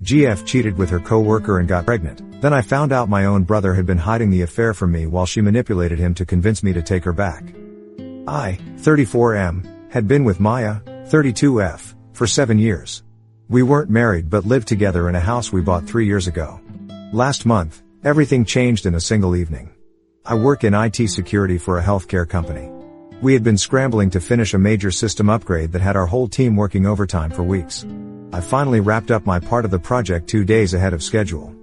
GF cheated with her coworker and got pregnant. Then I found out my own brother had been hiding the affair from me while she manipulated him to convince me to take her back. I, 34M, had been with Maya, 32F, for 7 years. We weren't married but lived together in a house we bought 3 years ago. Last month, everything changed in a single evening. I work in IT security for a healthcare company. We had been scrambling to finish a major system upgrade that had our whole team working overtime for weeks. I finally wrapped up my part of the project 2 days ahead of schedule.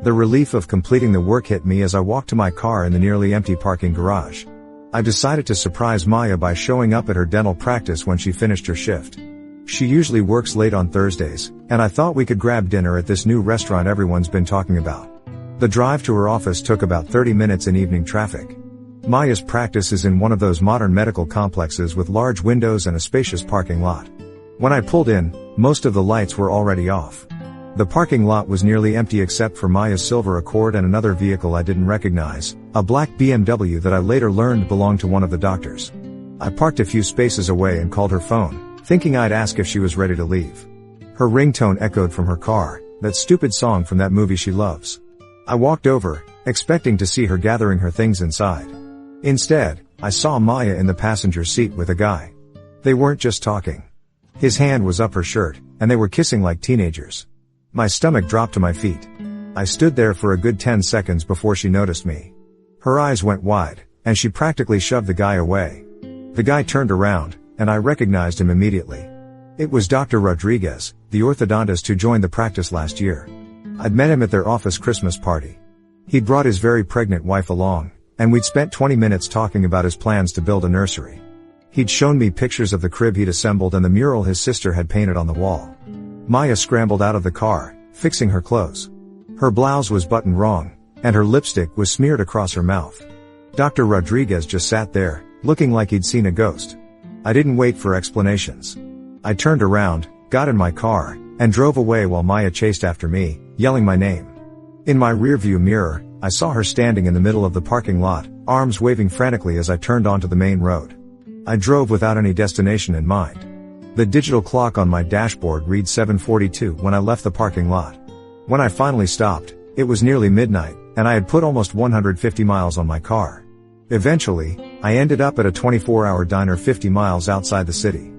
The relief of completing the work hit me as I walked to my car in the nearly empty parking garage. I decided to surprise Maya by showing up at her dental practice when she finished her shift. She usually works late on Thursdays, and I thought we could grab dinner at this new restaurant everyone's been talking about. The drive to her office took about 30 minutes in evening traffic. Maya's practice is in one of those modern medical complexes with large windows and a spacious parking lot. When I pulled in, most of the lights were already off. The parking lot was nearly empty except for Maya's silver Accord and another vehicle I didn't recognize, a black BMW that I later learned belonged to one of the doctors. I parked a few spaces away and called her phone, thinking I'd ask if she was ready to leave. Her ringtone echoed from her car, that stupid song from that movie she loves. I walked over, expecting to see her gathering her things inside. Instead, I saw Maya in the passenger seat with a guy. They weren't just talking. His hand was up her shirt, and they were kissing like teenagers. My stomach dropped to my feet. I stood there for a good 10 seconds before she noticed me. Her eyes went wide, and she practically shoved the guy away. The guy turned around, and I recognized him immediately. It was Dr. Rodriguez, the orthodontist who joined the practice last year. I'd met him at their office Christmas party. He'd brought his very pregnant wife along, and we'd spent 20 minutes talking about his plans to build a nursery. He'd shown me pictures of the crib he'd assembled and the mural his sister had painted on the wall. Maya scrambled out of the car, fixing her clothes. Her blouse was buttoned wrong, and her lipstick was smeared across her mouth. Dr. Rodriguez just sat there, looking like he'd seen a ghost. I didn't wait for explanations. I turned around, got in my car, and drove away while Maya chased after me, yelling my name. In my rearview mirror, I saw her standing in the middle of the parking lot, arms waving frantically as I turned onto the main road. I drove without any destination in mind. The digital clock on my dashboard read 7:42 when I left the parking lot. When I finally stopped, it was nearly midnight, and I had put almost 150 miles on my car. Eventually, I ended up at a 24-hour diner 50 miles outside the city.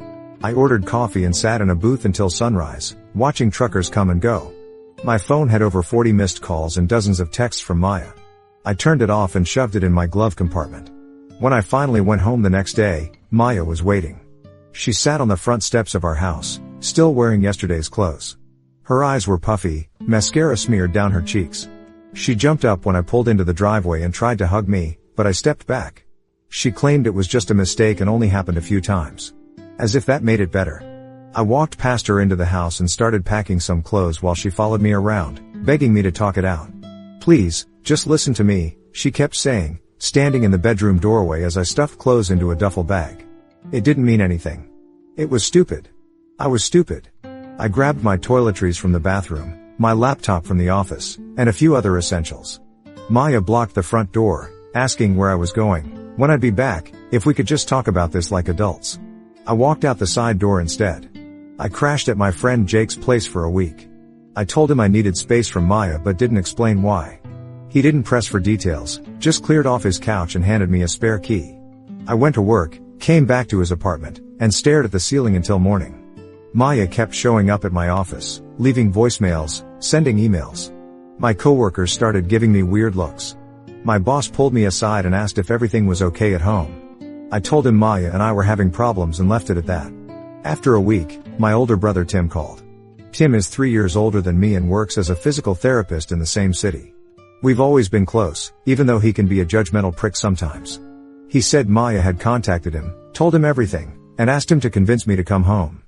I ordered coffee and sat in a booth until sunrise, watching truckers come and go. My phone had over 40 missed calls and dozens of texts from Maya. I turned it off and shoved it in my glove compartment. When I finally went home the next day, Maya was waiting. She sat on the front steps of our house, still wearing yesterday's clothes. Her eyes were puffy, mascara smeared down her cheeks. She jumped up when I pulled into the driveway and tried to hug me, but I stepped back. She claimed it was just a mistake and only happened a few times. As if that made it better. I walked past her into the house and started packing some clothes while she followed me around, begging me to talk it out. "Please, just listen to me," she kept saying, standing in the bedroom doorway as I stuffed clothes into a duffel bag. It didn't mean anything. It was stupid. I was stupid. I grabbed my toiletries from the bathroom, my laptop from the office, and a few other essentials. Maya blocked the front door, asking where I was going, when I'd be back, if we could just talk about this like adults. I walked out the side door instead. I crashed at my friend Jake's place for a week. I told him I needed space from Maya but didn't explain why. He didn't press for details, just cleared off his couch and handed me a spare key. I went to work, came back to his apartment, and stared at the ceiling until morning. Maya kept showing up at my office, leaving voicemails, sending emails. My coworkers started giving me weird looks. My boss pulled me aside and asked if everything was okay at home. I told him Maya and I were having problems and left it at that. After a week, my older brother Tim called. Tim is 3 years older than me and works as a physical therapist in the same city. We've always been close, even though he can be a judgmental prick sometimes. He said Maya had contacted him, told him everything, and asked him to convince me to come home.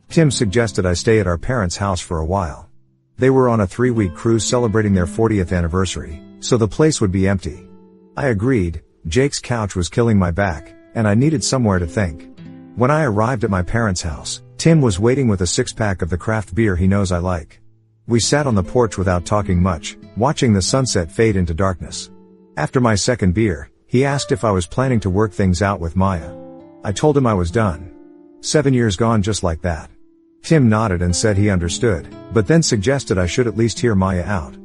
Tim suggested I stay at our parents' house for a while. They were on a 3-week cruise celebrating their 40th anniversary, so the place would be empty. I agreed. Jake's couch was killing my back, and I needed somewhere to think. When I arrived at my parents' house, Tim was waiting with a 6-pack of the craft beer he knows I like. We sat on the porch without talking much, watching the sunset fade into darkness. After my second beer, he asked if I was planning to work things out with Maya. I told him I was done. 7 years gone just like that. Tim nodded and said he understood, but then suggested I should at least hear Maya out.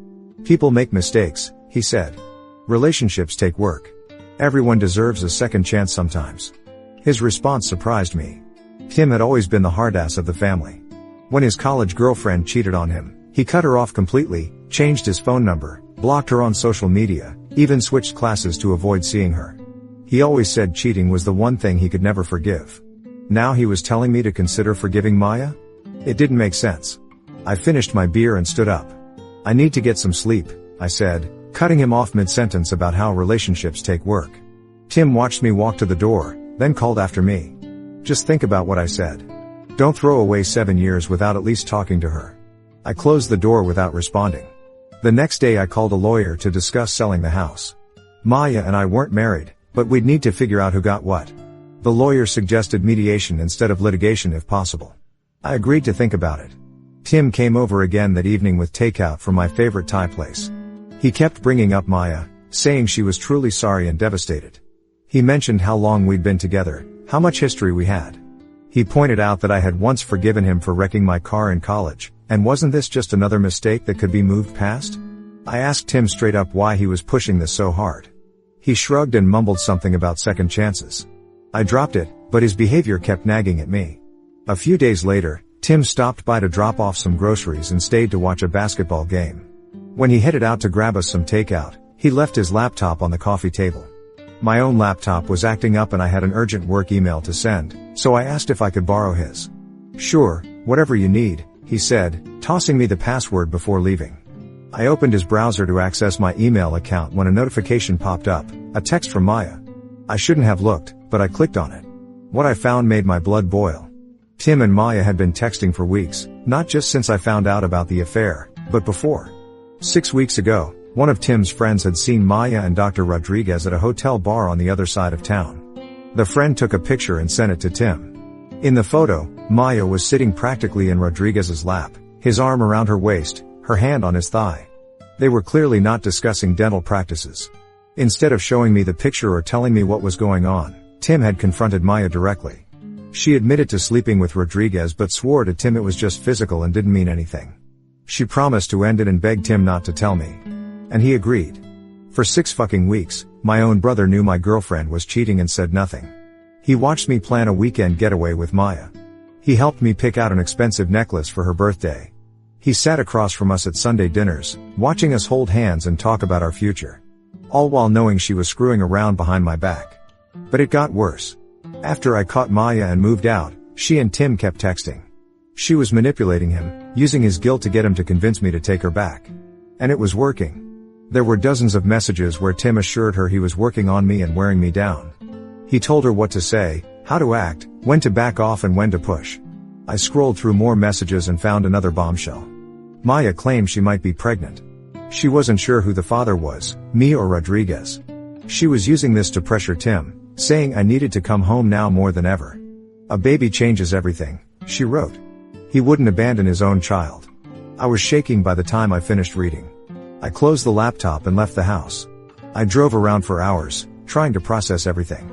People make mistakes, he said. Relationships take work. Everyone deserves a second chance sometimes. His response surprised me. Tim had always been the hard-ass of the family. When his college girlfriend cheated on him, he cut her off completely, changed his phone number, blocked her on social media, even switched classes to avoid seeing her. He always said cheating was the one thing he could never forgive. Now he was telling me to consider forgiving Maya? It didn't make sense. I finished my beer and stood up. I need to get some sleep, I said, cutting him off mid-sentence about how relationships take work. Tim watched me walk to the door, then called after me. Just think about what I said. Don't throw away 7 years without at least talking to her. I closed the door without responding. The next day I called a lawyer to discuss selling the house. Maya and I weren't married, but we'd need to figure out who got what. The lawyer suggested mediation instead of litigation if possible. I agreed to think about it. Tim came over again that evening with takeout from my favorite Thai place. He kept bringing up Maya, saying she was truly sorry and devastated. He mentioned how long we'd been together, how much history we had. He pointed out that I had once forgiven him for wrecking my car in college, and wasn't this just another mistake that could be moved past? I asked Tim straight up why he was pushing this so hard. He shrugged and mumbled something about second chances. I dropped it, but his behavior kept nagging at me. A few days later, Tim stopped by to drop off some groceries and stayed to watch a basketball game. When he headed out to grab us some takeout, he left his laptop on the coffee table. My own laptop was acting up and I had an urgent work email to send, so I asked if I could borrow his. Sure, whatever you need, he said, tossing me the password before leaving. I opened his browser to access my email account when a notification popped up, a text from Maya. I shouldn't have looked, but I clicked on it. What I found made my blood boil. Tim and Maya had been texting for weeks, not just since I found out about the affair, but before. 6 weeks ago, one of Tim's friends had seen Maya and Dr. Rodriguez at a hotel bar on the other side of town. The friend took a picture and sent it to Tim. In the photo, Maya was sitting practically in Rodriguez's lap, his arm around her waist, her hand on his thigh. They were clearly not discussing dental practices. Instead of showing me the picture or telling me what was going on, Tim had confronted Maya directly. She admitted to sleeping with Rodriguez but swore to Tim it was just physical and didn't mean anything. She promised to end it and begged Tim not to tell me. And he agreed. For 6 fucking weeks, my own brother knew my girlfriend was cheating and said nothing. He watched me plan a weekend getaway with Maya. He helped me pick out an expensive necklace for her birthday. He sat across from us at Sunday dinners, watching us hold hands and talk about our future. All while knowing she was screwing around behind my back. But it got worse. After I caught Maya and moved out, she and Tim kept texting. She was manipulating him, using his guilt to get him to convince me to take her back. And it was working. There were dozens of messages where Tim assured her he was working on me and wearing me down. He told her what to say, how to act, when to back off and when to push. I scrolled through more messages and found another bombshell. Maya claimed she might be pregnant. She wasn't sure who the father was, me or Rodriguez. She was using this to pressure Tim, saying I needed to come home now more than ever. A baby changes everything, she wrote. He wouldn't abandon his own child. I was shaking by the time I finished reading. I closed the laptop and left the house. I drove around for hours, trying to process everything.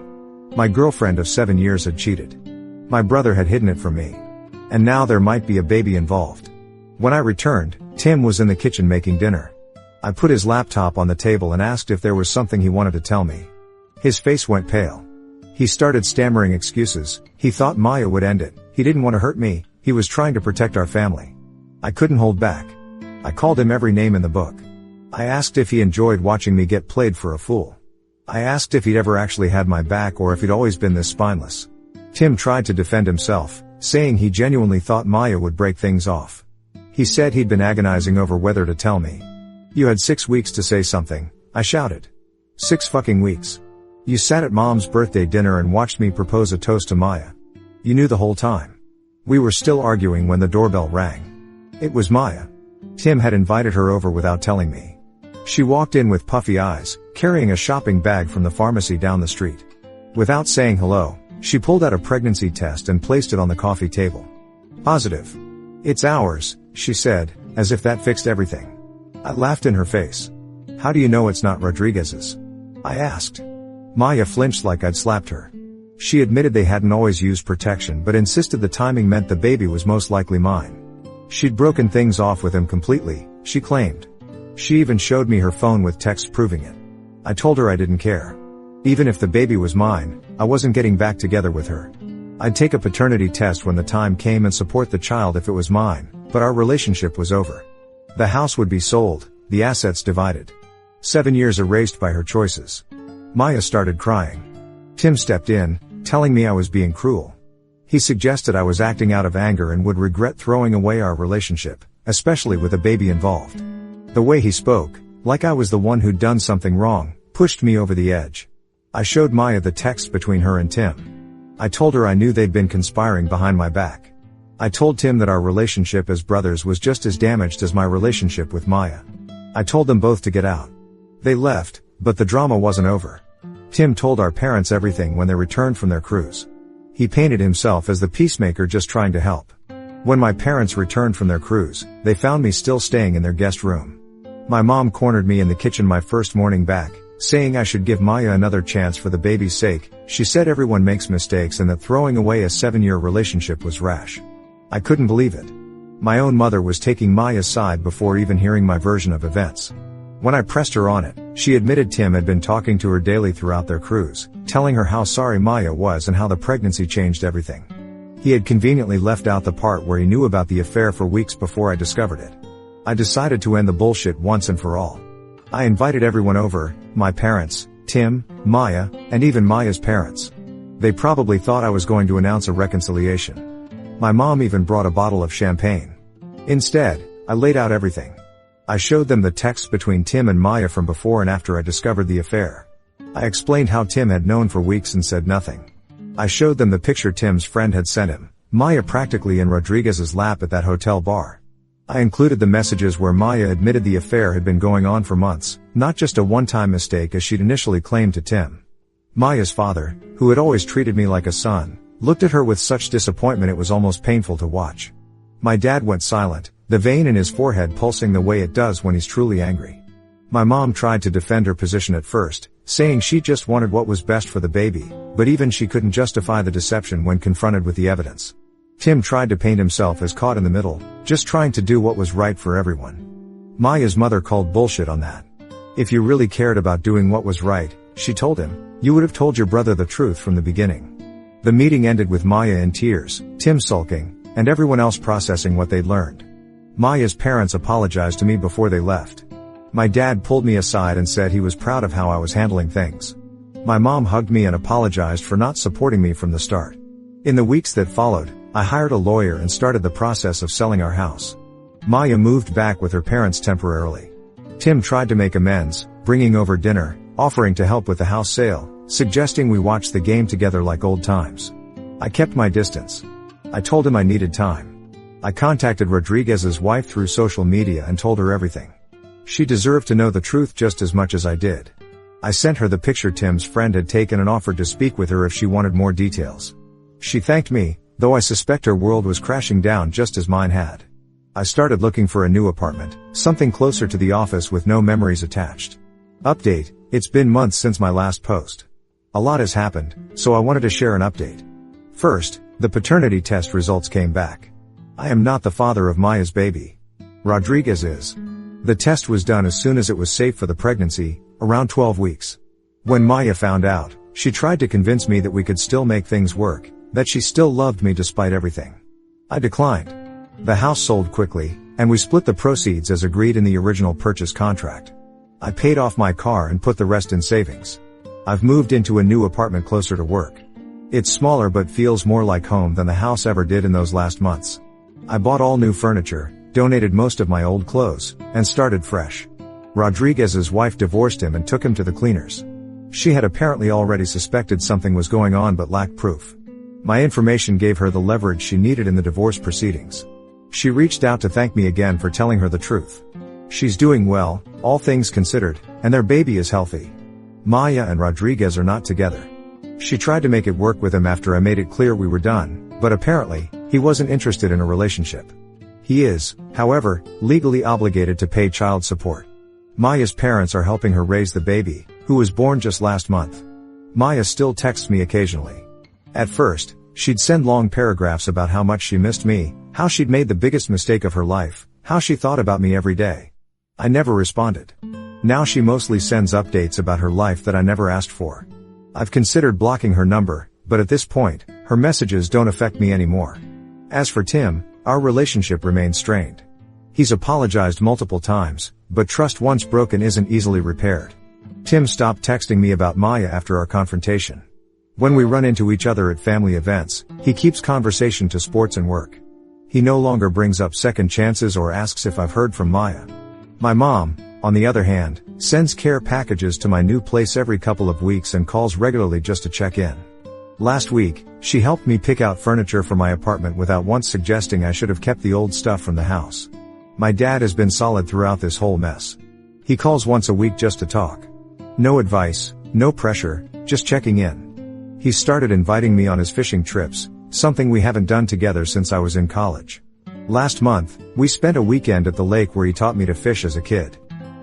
My girlfriend of 7 years had cheated. My brother had hidden it from me. And now there might be a baby involved. When I returned, Tim was in the kitchen making dinner. I put his laptop on the table and asked if there was something he wanted to tell me. His face went pale. He started stammering excuses. He thought Maya would end it. He didn't want to hurt me. He was trying to protect our family. I couldn't hold back. I called him every name in the book. I asked if he enjoyed watching me get played for a fool. I asked if he'd ever actually had my back or if he'd always been this spineless. Tim tried to defend himself, saying he genuinely thought Maya would break things off. He said he'd been agonizing over whether to tell me. You had 6 weeks to say something, I shouted. 6 fucking weeks. You sat at Mom's birthday dinner and watched me propose a toast to Maya. You knew the whole time. We were still arguing when the doorbell rang. It was Maya. Tim had invited her over without telling me. She walked in with puffy eyes, carrying a shopping bag from the pharmacy down the street. Without saying hello, she pulled out a pregnancy test and placed it on the coffee table. Positive. It's ours, she said, as if that fixed everything. I laughed in her face. How do you know it's not Rodriguez's? I asked. Maya flinched like I'd slapped her. She admitted they hadn't always used protection but insisted the timing meant the baby was most likely mine. She'd broken things off with him completely, she claimed. She even showed me her phone with texts proving it. I told her I didn't care. Even if the baby was mine, I wasn't getting back together with her. I'd take a paternity test when the time came and support the child if it was mine, but our relationship was over. The house would be sold, the assets divided. 7 years erased by her choices. Maya started crying. Tim stepped in, telling me I was being cruel. He suggested I was acting out of anger and would regret throwing away our relationship, especially with a baby involved. The way he spoke, like I was the one who'd done something wrong, pushed me over the edge. I showed Maya the text between her and Tim. I told her I knew they'd been conspiring behind my back. I told Tim that our relationship as brothers was just as damaged as my relationship with Maya. I told them both to get out. They left, but the drama wasn't over. Tim told our parents everything when they returned from their cruise. He painted himself as the peacemaker just trying to help. When my parents returned from their cruise, they found me still staying in their guest room. My mom cornered me in the kitchen my first morning back, saying I should give Maya another chance for the baby's sake. She said everyone makes mistakes and that throwing away a 7-year relationship was rash. I couldn't believe it. My own mother was taking Maya's side before even hearing my version of events. When I pressed her on it, she admitted Tim had been talking to her daily throughout their cruise, telling her how sorry Maya was and how the pregnancy changed everything. He had conveniently left out the part where he knew about the affair for weeks before I discovered it. I decided to end the bullshit once and for all. I invited everyone over, my parents, Tim, Maya, and even Maya's parents. They probably thought I was going to announce a reconciliation. My mom even brought a bottle of champagne. Instead, I laid out everything. I showed them the texts between Tim and Maya from before and after I discovered the affair. I explained how Tim had known for weeks and said nothing. I showed them the picture Tim's friend had sent him, Maya practically in Rodriguez's lap at that hotel bar. I included the messages where Maya admitted the affair had been going on for months, not just a one-time mistake as she'd initially claimed to Tim. Maya's father, who had always treated me like a son, looked at her with such disappointment it was almost painful to watch. My dad went silent, the vein in his forehead pulsing the way it does when he's truly angry. My mom tried to defend her position at first, saying she just wanted what was best for the baby, but even she couldn't justify the deception when confronted with the evidence. Tim tried to paint himself as caught in the middle, just trying to do what was right for everyone. Maya's mother called bullshit on that. If you really cared about doing what was right, she told him, you would have told your brother the truth from the beginning. The meeting ended with Maya in tears, Tim sulking, and everyone else processing what they'd learned. Maya's parents apologized to me before they left. My dad pulled me aside and said he was proud of how I was handling things. My mom hugged me and apologized for not supporting me from the start. In the weeks that followed, I hired a lawyer and started the process of selling our house. Maya moved back with her parents temporarily. Tim tried to make amends, bringing over dinner, offering to help with the house sale, suggesting we watch the game together like old times. I kept my distance. I told him I needed time. I contacted Rodriguez's wife through social media and told her everything. She deserved to know the truth just as much as I did. I sent her the picture Tim's friend had taken and offered to speak with her if she wanted more details. She thanked me, though I suspect her world was crashing down just as mine had. I started looking for a new apartment, something closer to the office with no memories attached. Update, it's been months since my last post. A lot has happened, so I wanted to share an update. First, the paternity test results came back. I am not the father of Maya's baby. Rodriguez is. The test was done as soon as it was safe for the pregnancy, around 12 weeks. When Maya found out, she tried to convince me that we could still make things work, that she still loved me despite everything. I declined. The house sold quickly, and we split the proceeds as agreed in the original purchase contract. I paid off my car and put the rest in savings. I've moved into a new apartment closer to work. It's smaller but feels more like home than the house ever did in those last months. I bought all new furniture, donated most of my old clothes, and started fresh. Rodriguez's wife divorced him and took him to the cleaners. She had apparently already suspected something was going on but lacked proof. My information gave her the leverage she needed in the divorce proceedings. She reached out to thank me again for telling her the truth. She's doing well, all things considered, and their baby is healthy. Maya and Rodriguez are not together. She tried to make it work with him after I made it clear we were done, but apparently, he wasn't interested in a relationship. He is, however, legally obligated to pay child support. Maya's parents are helping her raise the baby, who was born just last month. Maya still texts me occasionally. At first, she'd send long paragraphs about how much she missed me, how she'd made the biggest mistake of her life, how she thought about me every day. I never responded. Now she mostly sends updates about her life that I never asked for. I've considered blocking her number, but at this point, her messages don't affect me anymore. As for Tim, our relationship remains strained. He's apologized multiple times, but trust once broken isn't easily repaired. Tim stopped texting me about Maya after our confrontation. When we run into each other at family events, he keeps conversation to sports and work. He no longer brings up second chances or asks if I've heard from Maya. My mom, on the other hand, sends care packages to my new place every couple of weeks and calls regularly just to check in. Last week, she helped me pick out furniture for my apartment without once suggesting I should have kept the old stuff from the house. My dad has been solid throughout this whole mess. He calls once a week just to talk. No advice, no pressure, just checking in. He started inviting me on his fishing trips, something we haven't done together since I was in college. Last month, we spent a weekend at the lake where he taught me to fish as a kid.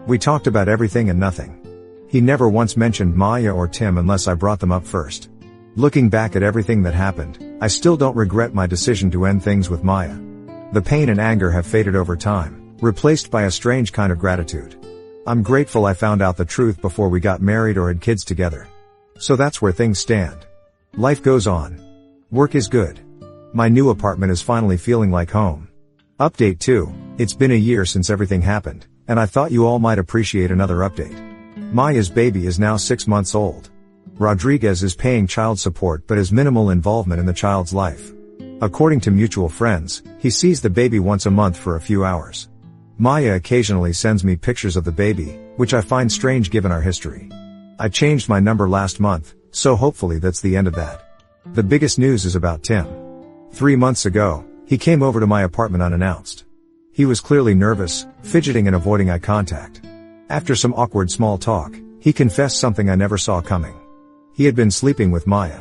We talked about everything and nothing. He never once mentioned Maya or Tim unless I brought them up first. Looking back at everything that happened, I still don't regret my decision to end things with Maya. The pain and anger have faded over time, replaced by a strange kind of gratitude. I'm grateful I found out the truth before we got married or had kids together. So that's where things stand. Life goes on. Work is good. My new apartment is finally feeling like home. Update 2, it's been a year since everything happened, and I thought you all might appreciate another update. Maya's baby is now 6 months old. Rodriguez is paying child support but has minimal involvement in the child's life. According to mutual friends, he sees the baby once a month for a few hours. Maya occasionally sends me pictures of the baby, which I find strange given our history. I changed my number last month, so hopefully that's the end of that. The biggest news is about Tim. 3 months ago, he came over to my apartment unannounced. He was clearly nervous, fidgeting and avoiding eye contact. After some awkward small talk, he confessed something I never saw coming. He had been sleeping with Maya.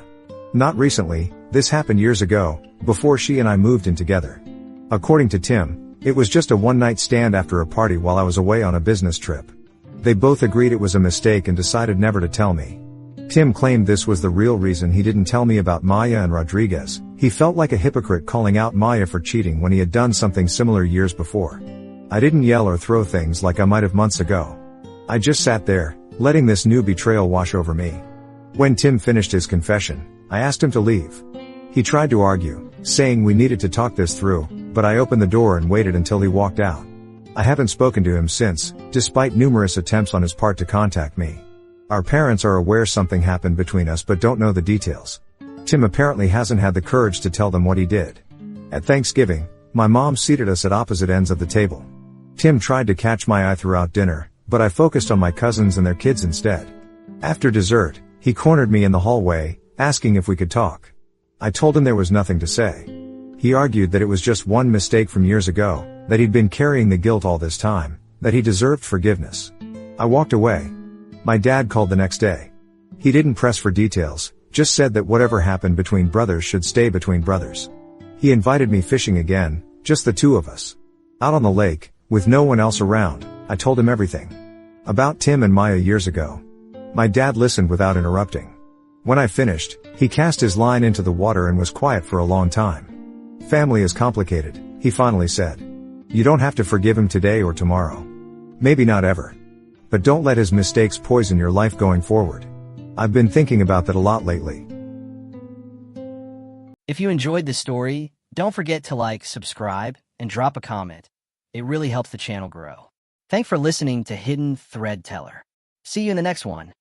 Not recently, this happened years ago, before she and I moved in together. According to Tim, it was just a one-night stand after a party while I was away on a business trip. They both agreed it was a mistake and decided never to tell me. Tim claimed this was the real reason he didn't tell me about Maya and Rodriguez. He felt like a hypocrite calling out Maya for cheating when he had done something similar years before. I didn't yell or throw things like I might have months ago. I just sat there, letting this new betrayal wash over me. When Tim finished his confession, I asked him to leave. He tried to argue, saying we needed to talk this through, but I opened the door and waited until he walked out. I haven't spoken to him since, despite numerous attempts on his part to contact me. Our parents are aware something happened between us but don't know the details. Tim apparently hasn't had the courage to tell them what he did. At Thanksgiving, my mom seated us at opposite ends of the table. Tim tried to catch my eye throughout dinner, but I focused on my cousins and their kids instead. After dessert, he cornered me in the hallway, asking if we could talk. I told him there was nothing to say. He argued that it was just one mistake from years ago, that he'd been carrying the guilt all this time, that he deserved forgiveness. I walked away. My dad called the next day. He didn't press for details, just said that whatever happened between brothers should stay between brothers. He invited me fishing again, just the two of us. Out on the lake, with no one else around, I told him everything. About Tim and Maya years ago. My dad listened without interrupting. When I finished, he cast his line into the water and was quiet for a long time. Family is complicated, he finally said. You don't have to forgive him today or tomorrow. Maybe not ever. But don't let his mistakes poison your life going forward. I've been thinking about that a lot lately. If you enjoyed this story, don't forget to like, subscribe, and drop a comment. It really helps the channel grow. Thanks for listening to Hidden Thread Teller. See you in the next one.